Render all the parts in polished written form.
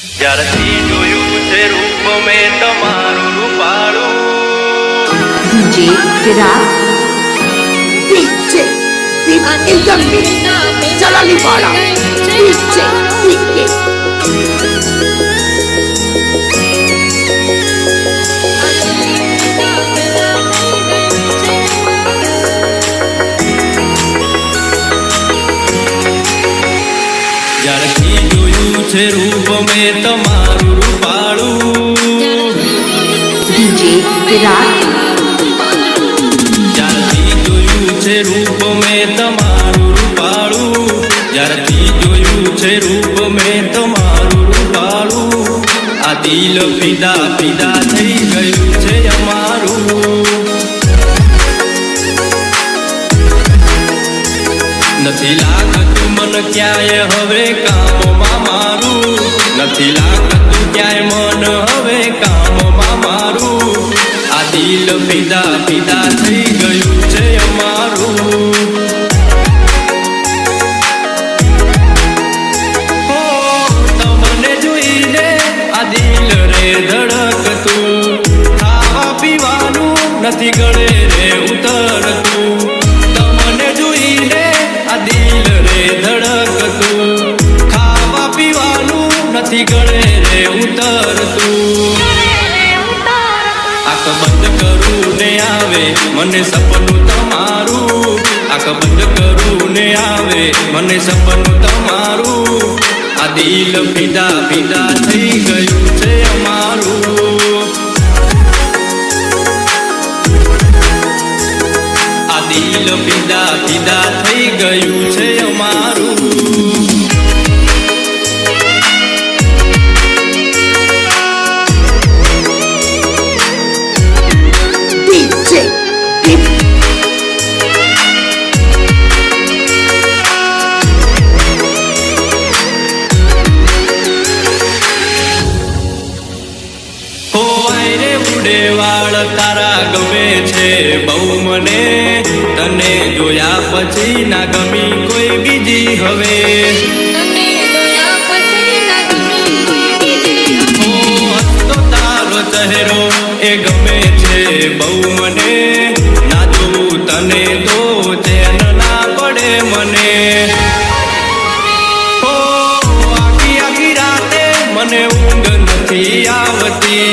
જ્યારથી જોયું છે રૂપ મેં તમારું રૂપાળું DJ Virat DJ Internet Jalaliwala DJ જ્યારથી જોયું છે રૂપ મેં તમારું રૂપાળું DJ Virat જ્યારથી જોયું છે રૂપ મેં તમારું રૂપાળું જ્યારથી જોયું છે રૂપ મેં તમારું રૂપાળું આ દિલ ફિદા ફિદા થઈ ગયું છે અમારું નથી લાગતું મન ક્યાંય હવે કામમાં મારું નથી લાગતું ક્યાંય મન હવે કામમાં મારું આ દિલ ફિદા ફિદા થઈ ગયું છે અમારું હો તમને જોઈને આ દિલ રે ધડકતું ખાવા પીવાનું નથી ગળે રે ઉતરતું તમને જોઈને આ દિલ રે ધડકતું ખાવા પીવાનું નથી ગળે રે ઉતરતું આંખ બંધ કરું ને આવે મને સપનું તમારું આંખ બંધ કરું ને આવે મને સપનું તમારું આ દિલ ફિદા ફિદા થઈ ગયું છે અમારું આ દિલ ફિદા ફિદા થઈ ગયું છે અમારું DJ હો આયરે ઉડે વાળ તારા ગમે છે બહુ મને તને જોયા પછી ના ગમી કોઈ બીજી હવે હો હસતો તારો ચહેરો એ ગમે છે બહુ મને ના જોઉં તને તો ચેન ના પડે મને હો આખી આખી રાતે મને ઊંઘ નથી આવતી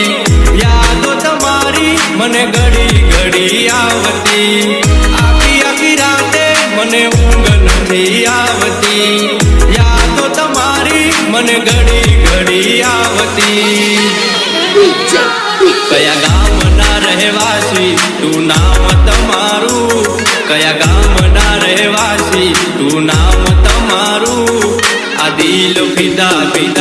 યાદો તમારી મને ઘડી ઘડી આવતી આખી આખી રાતે મને ઊંઘ નથી આવતી યાદો તમારી મને ઘડી ઘડી આવતી DJ કયા ગામના રહેવાસી તું નામ તમારું કયા ગામના રહેવાસી તું નામ તમારું આ દિલ ફિદા ફિદા